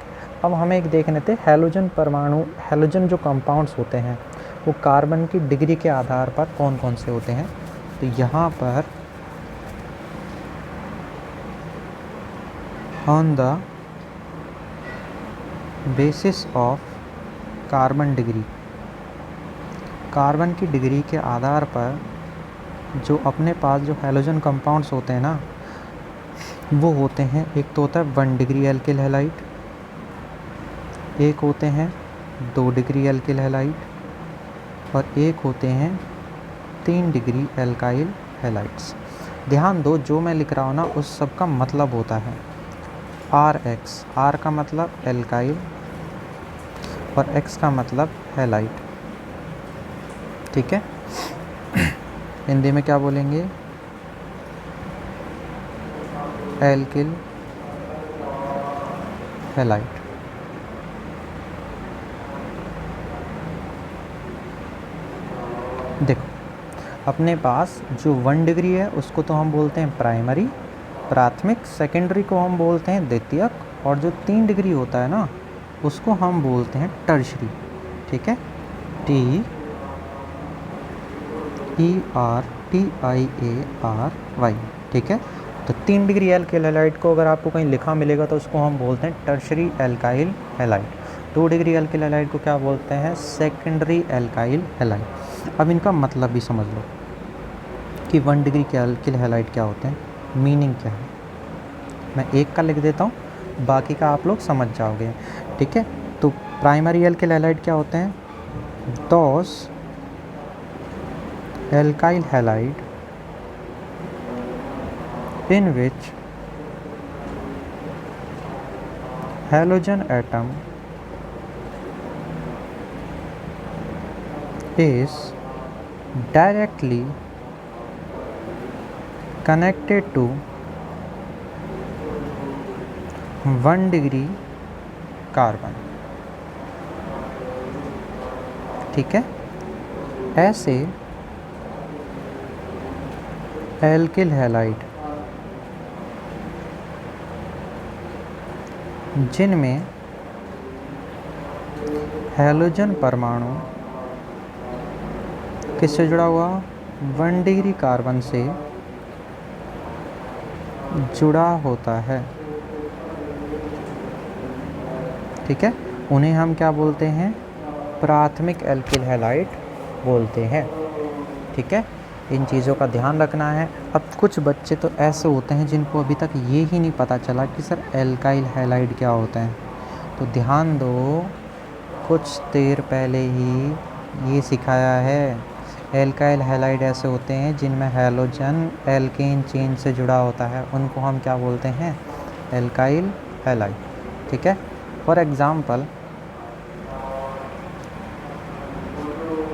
अब हमें एक देखने थे हैलोजन परमाणु, हैलोजन जो कंपाउंड्स होते हैं वो कार्बन की डिग्री के आधार पर कौन कौन से होते हैं। तो यहाँ पर on the basis of carbon degree, carbon की डिग्री के आधार पर जो अपने पास जो हैलोजन कंपाउंड्स होते हैं ना, वो होते हैं, एक तो होता है 1 डिग्री एल्किल हैलाइड, एक होते हैं 2 डिग्री एल्किल हैलाइड और एक होते हैं 3 डिग्री एल्काइल हैलाइड्स। ध्यान दो, जो मैं लिख रहा हूँ ना उस सब का मतलब होता है RX, R का मतलब एल्काइल और X का मतलब हैलाइड, ठीक है। हिंदी में क्या बोलेंगे? Alkyl halide. देखो अपने पास जो 1 डिग्री है उसको तो हम बोलते हैं प्राइमरी, प्राथमिक, सेकेंडरी को हम बोलते हैं द्वितीयक, और जो 3 डिग्री होता है ना उसको हम बोलते हैं टर्शरी, ठीक है। TERTIARY, ठीक है। तो 3 डिग्री एल्काइल हैलाइड को अगर आपको कहीं लिखा मिलेगा तो उसको हम बोलते हैं tertiary alkyl halide. 2 degree alkyl halide को क्या बोलते हैं? Secondary alkyl halide. अब इनका मतलब भी समझ लो कि 1 डिग्री के एल्काइल हैलाइड क्या होते हैं, मीनिंग क्या है। मैं एक का लिख देता हूँ, बाकी का आप लोग समझ जाओगे, ठीक है। तो प्राइमरी एल्काइल हैलाइड क्या होते हैं? Those alkyl halide in which halogen atom is directly connected to 1 degree carbon, ठीक है। ऐसे एल्किल हैलाइड जिनमें हैलोजन परमाणु किससे जुड़ा हुआ, 1 डिग्री कार्बन से जुड़ा होता है। ठीक है, उन्हें हम क्या बोलते हैं, प्राथमिक एल्किल हैलाइड बोलते हैं। ठीक है, इन चीज़ों का ध्यान रखना है। अब कुछ बच्चे तो ऐसे होते हैं जिनको अभी तक ये ही नहीं पता चला कि सर एल्काइल हैलाइड क्या होते हैं। तो ध्यान दो, कुछ देर पहले ही ये सिखाया है। एल्काइल हैलाइड ऐसे होते हैं जिनमें हैलोजन एल्केन चेन से जुड़ा होता है, उनको हम क्या बोलते हैं, एल्काइल हैलाइड। ठीक है, फॉर एग्ज़ाम्पल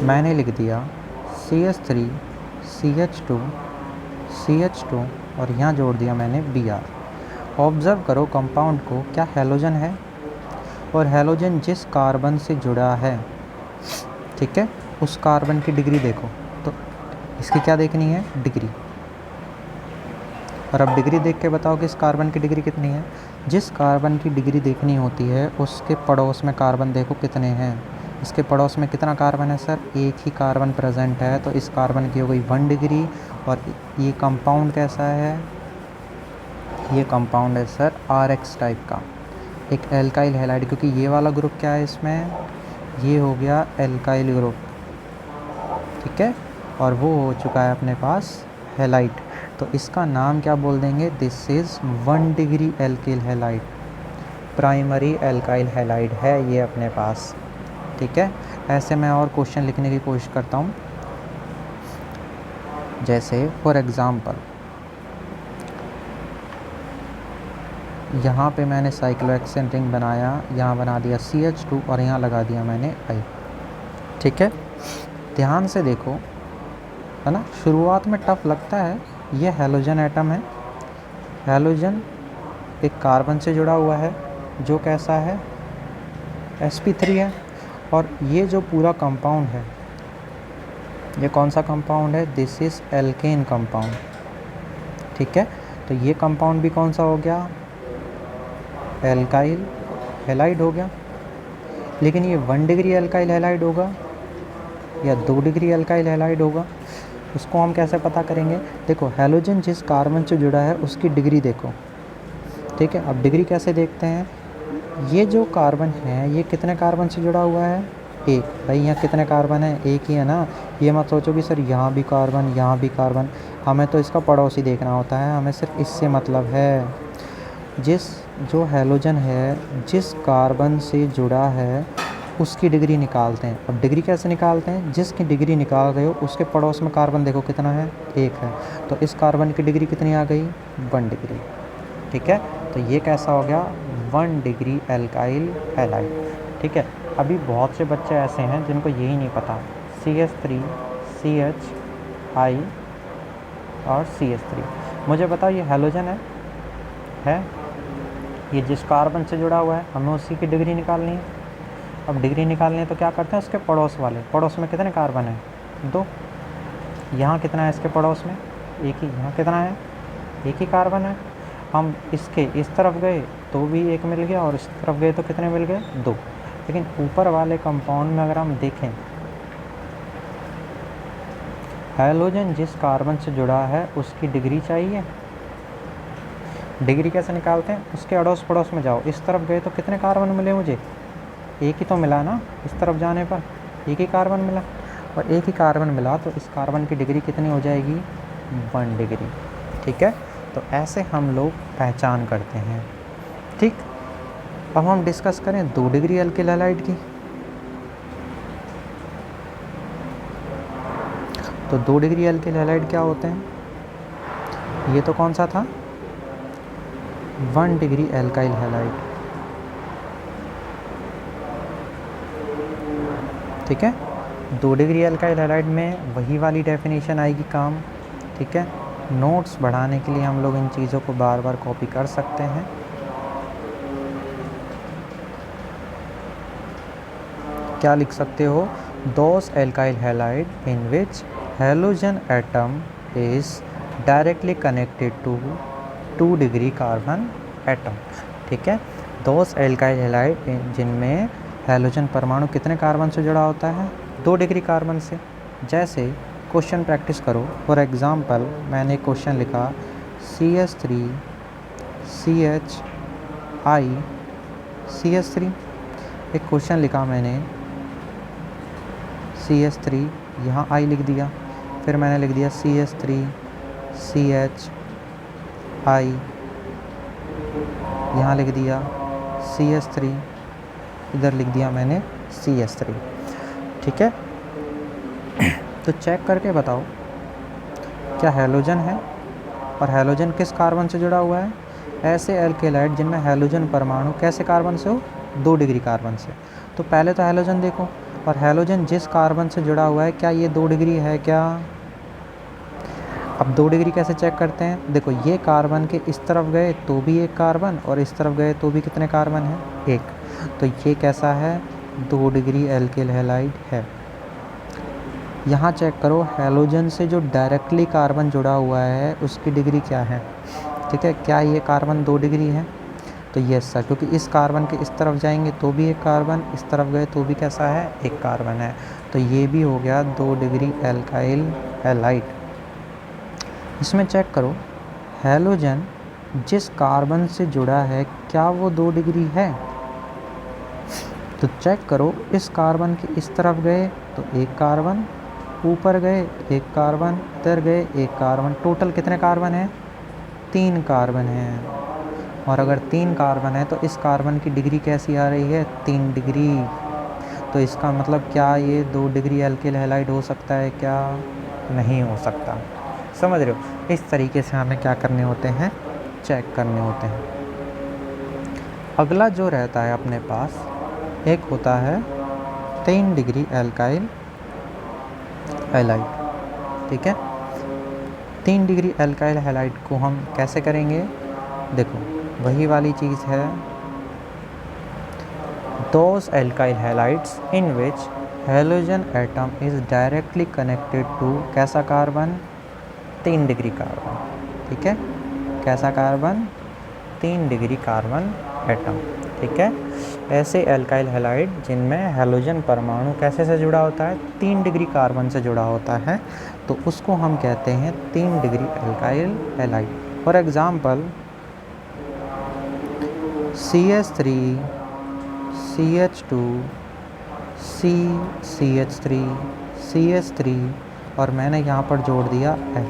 मैंने लिख दिया CH3 CH2 CH2 और यहाँ जोड़ दिया मैंने Br। ऑब्ज़र्व करो कंपाउंड को, क्या हैलोजन है, और हैलोजन जिस कार्बन से जुड़ा है, ठीक है, उस कार्बन की डिग्री देखो। तो इसकी क्या देखनी है, डिग्री। और अब डिग्री देख के बताओ कि इस कार्बन की डिग्री कितनी है। जिस कार्बन की डिग्री देखनी होती है उसके पड़ोस में कार्बन देखो कितने हैं। इसके पड़ोस में कितना कार्बन है सर, एक ही कार्बन प्रेजेंट है, तो इस कार्बन की हो गई 1 डिग्री। और ये कंपाउंड कैसा है, ये कंपाउंड है सर RX टाइप का, एक एल्काइल हैलाइड, क्योंकि ये वाला ग्रुप क्या है इसमें, ये हो गया एल्काइल ग्रुप। ठीक है, और वो हो चुका है अपने पास हैलाइड, तो इसका नाम क्या बोल देंगे, this is 1 degree alkyl halide, primary alkyl halide है ये अपने पास। ठीक है, ऐसे मैं और क्वेश्चन लिखने की कोशिश करता हूँ। जैसे फॉर एग्ज़ाम्पल यहाँ पे मैंने साइक्लोहेक्सेन रिंग बनाया, यहाँ बना दिया CH2 और यहाँ लगा दिया मैंने I। ठीक है, ध्यान से देखो, है ना, शुरुआत में टफ लगता है। ये हैलोजन एटम है, हैलोजन एक कार्बन से जुड़ा हुआ है जो कैसा है, sp3 है। और ये जो पूरा कंपाउंड है, ये कौन सा कंपाउंड है, दिस इज़ एल्केन कंपाउंड। ठीक है, तो ये कंपाउंड भी कौन सा हो गया, एल्काइल हैलाइड हो गया। लेकिन ये 1 डिग्री एल्काइल हैलाइड होगा या 2 डिग्री एल्काइल हैलाइड होगा, उसको हम कैसे पता करेंगे। देखो, हैलोजन जिस कार्बन से जुड़ा है उसकी डिग्री देखो। ठीक है, अब डिग्री कैसे देखते हैं, ये जो कार्बन है ये कितने कार्बन से जुड़ा हुआ है, एक। भाई यहाँ कितने कार्बन है, एक ही है ना। ये मत सोचो कि सर यहाँ भी कार्बन यहाँ भी कार्बन, हमें तो इसका पड़ोसी देखना होता है, हमें सिर्फ इससे मतलब है। जो हैलोजन है जिस कार्बन से जुड़ा है उसकी डिग्री निकालते हैं। अब डिग्री कैसे निकालते हैं, जिसकी डिग्री निकाल रहे हो उसके पड़ोस में कार्बन देखो कितना है, एक है, तो इस कार्बन की डिग्री कितनी आ गई, 1 डिग्री। ठीक है, तो ये कैसा हो गया, 1 डिग्री एल्काइल हैलाइड। ठीक है, अभी बहुत से बच्चे ऐसे हैं जिनको यही नहीं पता, CH3 CHI और CH3। मुझे बताओ ये हैलोजन है, ये जिस कार्बन से जुड़ा हुआ है हमें उसी की डिग्री निकालनी है। अब डिग्री निकालनी है तो क्या करते हैं, उसके पड़ोस वाले, पड़ोस में कितने कार्बन है, 2। यहाँ कितना है इसके पड़ोस में, एक ही। यहाँ कितना है, एक ही कार्बन है। हम इसके इस तरफ गए तो भी एक मिल गया और इस तरफ गए तो कितने मिल गए, 2। लेकिन ऊपर वाले कंपाउंड में अगर हम देखें, हैलोजन जिस कार्बन से जुड़ा है उसकी डिग्री चाहिए। डिग्री कैसे निकालते हैं, उसके अड़ोस पड़ोस में जाओ, इस तरफ गए तो कितने कार्बन मिले मुझे, एक ही तो मिला ना। इस तरफ जाने पर एक ही कार्बन मिला, और एक ही कार्बन मिला तो इस कार्बन की डिग्री कितनी हो जाएगी, 1 डिग्री। ठीक है, तो ऐसे हम लोग पहचान करते हैं। ठीक, अब हम डिस्कस करें 2 डिग्री एल्किल हैलाइड की। तो 2 डिग्री एल्किल हैलाइड क्या होते हैं, ये तो कौन सा था, 1 डिग्री एल्काइल हैलाइड। ठीक है, 2 डिग्री एल्काइल हैलाइड में वही वाली डेफिनेशन आएगी काम। ठीक है, नोट्स बढ़ाने के लिए हम लोग इन चीज़ों को बार बार कॉपी कर सकते हैं। क्या लिख सकते हो, those alkyl halide in which halogen atom is directly connected to 2 degree carbon atom. ठीक है, दोज एल्काइल हैलाइड जिनमें हैलोजन परमाणु कितने कार्बन से जुड़ा होता है, 2 डिग्री कार्बन से। जैसे क्वेश्चन प्रैक्टिस करो। फॉर एग्ज़ाम्पल मैंने क्वेश्चन लिखा CH3 CHI CH3। एक क्वेश्चन लिखा मैंने CH3, यहाँ I लिख दिया, फिर मैंने लिख दिया CH3 CHI, यहाँ लिख दिया CH3, इधर लिख दिया मैंने CH3। ठीक है, तो चेक करके बताओ क्या हैलोजन है और हैलोजन किस कार्बन से जुड़ा हुआ है। ऐसे एल्केलाइड जिनमें हैलोजन परमाणु कैसे कार्बन से हो, 2 डिग्री कार्बन से। तो पहले तो हैलोजन देखो, और हैलोजन जिस कार्बन से जुड़ा हुआ है क्या ये 2 डिग्री है क्या। अब 2 डिग्री कैसे चेक करते हैं, देखो ये कार्बन के इस तरफ गए तो भी एक कार्बन, और इस तरफ गए तो भी कितने कार्बन है, 1। तो ये कैसा है, 2 डिग्री एल्किल हैलाइड है। यहाँ चेक करो हैलोजन से जो डायरेक्टली कार्बन जुड़ा हुआ है उसकी डिग्री क्या है। ठीक है, क्या ये कार्बन 2 डिग्री है, तो यस सर, क्योंकि इस कार्बन के इस तरफ जाएंगे तो भी एक कार्बन, इस तरफ गए तो भी कैसा है, एक कार्बन है। तो ये भी हो गया 2 डिग्री एल्काइल हैलाइड। इसमें चेक करो हैलोजन जिस कार्बन से जुड़ा है क्या वो 2 डिग्री है। तो चेक करो इस कार्बन के इस तरफ गए तो एक कार्बन, ऊपर गए एक कार्बन, इधर गए एक कार्बन, टोटल कितने कार्बन है, 3 कार्बन है। और अगर 3 कार्बन है तो इस कार्बन की डिग्री कैसी आ रही है, 3 डिग्री। तो इसका मतलब क्या ये 2 डिग्री एल्किल हैलाइड हो सकता है क्या, नहीं हो सकता। समझ रहे हो, इस तरीके से हमें क्या करने होते हैं, चेक करने होते हैं। अगला जो रहता है अपने पास एक होता है 3 डिग्री एल्काइल हैलाइड। ठीक है, 3 डिग्री एल्काइल हैलाइड को हम कैसे करेंगे, देखो वही वाली चीज़ है, those alkyl halides in which halogen atom is directly connected to कैसा कार्बन, 3 डिग्री कार्बन। ठीक है, कैसा कार्बन, 3 डिग्री कार्बन एटम। ठीक है, ऐसे एल्काइल हैलाइड जिनमें हैलोजन परमाणु कैसे से जुड़ा होता है, 3 डिग्री कार्बन से जुड़ा होता है, तो उसको हम कहते हैं 3 degree alkyl halide. For example CH3 CH2 CH3 CH3 और मैंने यहाँ पर जोड़ दिया F।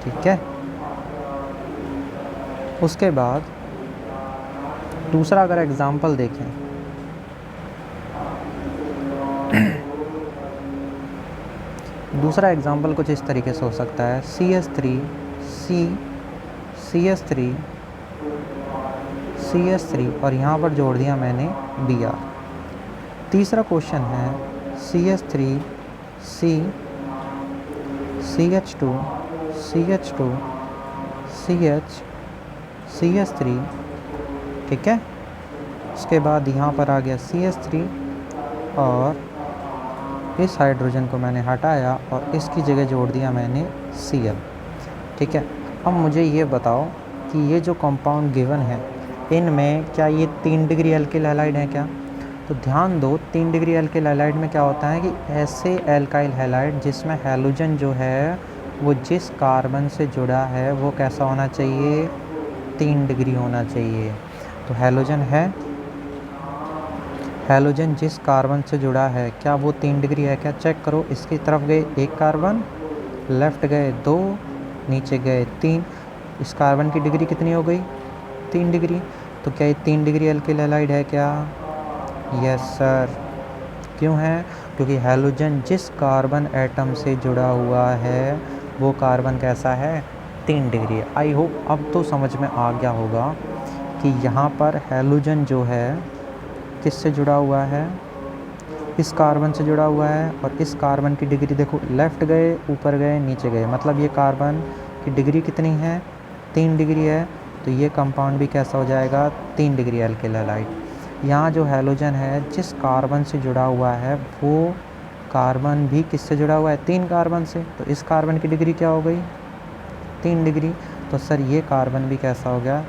ठीक है, उसके बाद दूसरा अगर एग्ज़ाम्पल देखें दूसरा एग्ज़ाम्पल कुछ इस तरीके से हो सकता है CH3 CH3 और यहाँ पर जोड़ दिया मैंने Br। तीसरा क्वेश्चन है CH3 CH2 CH3। ठीक है, उसके बाद यहाँ पर आ गया CH3 और इस हाइड्रोजन को मैंने हटाया और इसकी जगह जोड़ दिया मैंने Cl। ठीक है, अब मुझे ये बताओ कि ये जो कंपाउंड गिवन है इनमें क्या ये 3 डिग्री एल्किल हैलाइड है क्या। तो ध्यान दो 3 डिग्री एल्किल हैलाइड में क्या होता है कि ऐसे एल्काइल हैलाइड जिसमें हैलोजन जो है वो जिस कार्बन से जुड़ा है वो कैसा होना चाहिए, 3 डिग्री होना चाहिए। तो हैलोजन है, हैलोजन जिस कार्बन से जुड़ा है क्या वो 3 डिग्री है क्या, चेक करो। इसकी तरफ गए एक कार्बन, लेफ़्ट गए 2, नीचे गए 3, इस कार्बन की डिग्री कितनी हो गई, 3 डिग्री। तो क्या ये 3 डिग्री एल्किल हैलाइड है क्या, यस सर। क्यों है, क्योंकि हैलोजन जिस कार्बन एटम से जुड़ा हुआ है वो कार्बन कैसा है, 3 डिग्री। आई होप अब तो समझ में आ गया होगा कि यहाँ पर हैलोजन जो है किससे जुड़ा हुआ है, इस कार्बन से जुड़ा हुआ है। और इस कार्बन की डिग्री देखो, लेफ़्ट गए ऊपर गए नीचे गए, मतलब ये कार्बन की डिग्री कितनी है, 3 डिग्री है। तो ये कंपाउंड भी कैसा हो जाएगा, 3 डिग्री एल्किल हैलाइड। यहाँ जो हैलोजन है जिस कार्बन से जुड़ा हुआ है वो कार्बन भी किससे जुड़ा हुआ है, 3 कार्बन से। तो इस कार्बन की डिग्री क्या हो गई, 3 डिग्री। तो सर ये कार्बन भी कैसा हो गया,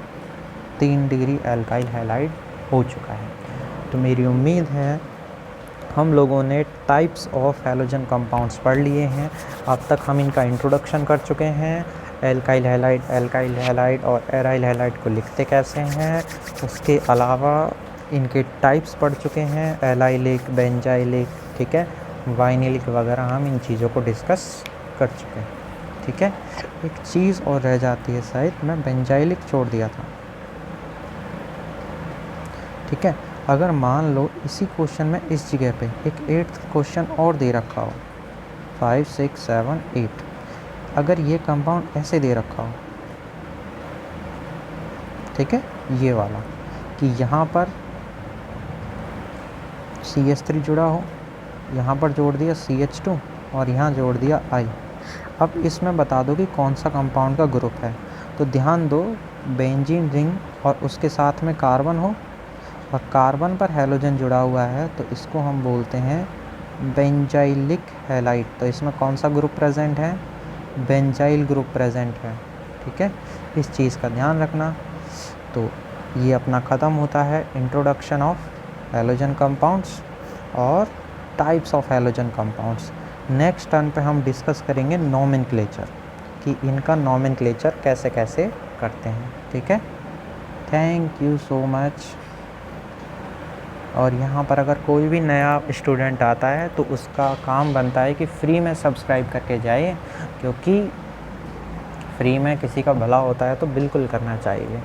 3 डिग्री एल्काइल हैलाइड हो चुका है। तो मेरी उम्मीद है हम लोगों ने टाइप्स ऑफ हैलोजन कंपाउंड्स पढ़ लिए हैं। अब तक हम इनका इंट्रोडक्शन कर चुके हैं, एल्काइल हैलाइड और एराइल हैलाइड को लिखते कैसे हैं। उसके अलावा इनके टाइप्स पढ़ चुके हैं, एलाइलिक, बेंजाइलिक, ठीक है, वाइनिलिक वगैरह हम इन चीज़ों को डिस्कस कर चुके हैं। ठीक है, एक चीज़ और रह जाती है, शायद मैं बेंजाइलिक छोड़ दिया था। ठीक है, अगर मान लो इसी क्वेश्चन में इस जगह पे एक 8th क्वेश्चन और दे रखा हो, 5, 6, 7, 8, अगर ये कंपाउंड ऐसे दे रखा हो, ठीक है, ये वाला, कि यहाँ पर CH3 जुड़ा हो, यहाँ पर जोड़ दिया CH2 और यहाँ जोड़ दिया I। अब इसमें बता दो कि कौन सा कंपाउंड का ग्रुप है। तो ध्यान दो, बेंजीन रिंग और उसके साथ में कार्बन हो और कार्बन पर हैलोजन जुड़ा हुआ है, तो इसको हम बोलते हैं बेंजाइलिक हैलाइड। तो इसमें कौन सा ग्रुप प्रेजेंट है? बेंजाइल ग्रुप प्रेजेंट है। ठीक है, इस चीज़ का ध्यान रखना। तो ये अपना ख़त्म होता है इंट्रोडक्शन ऑफ हैलोजन कंपाउंड्स और types of halogen compounds. Next turn पे हम डिस्कस करेंगे नोमेनक्लेचर, कि इनका नोमेनक्लेचर कैसे कैसे करते हैं। ठीक है, थैंक यू सो मच। और यहाँ पर अगर कोई भी नया स्टूडेंट आता है तो उसका काम बनता है कि फ्री में सब्सक्राइब करके जाए, क्योंकि फ्री में किसी का भला होता है तो बिल्कुल करना चाहिए।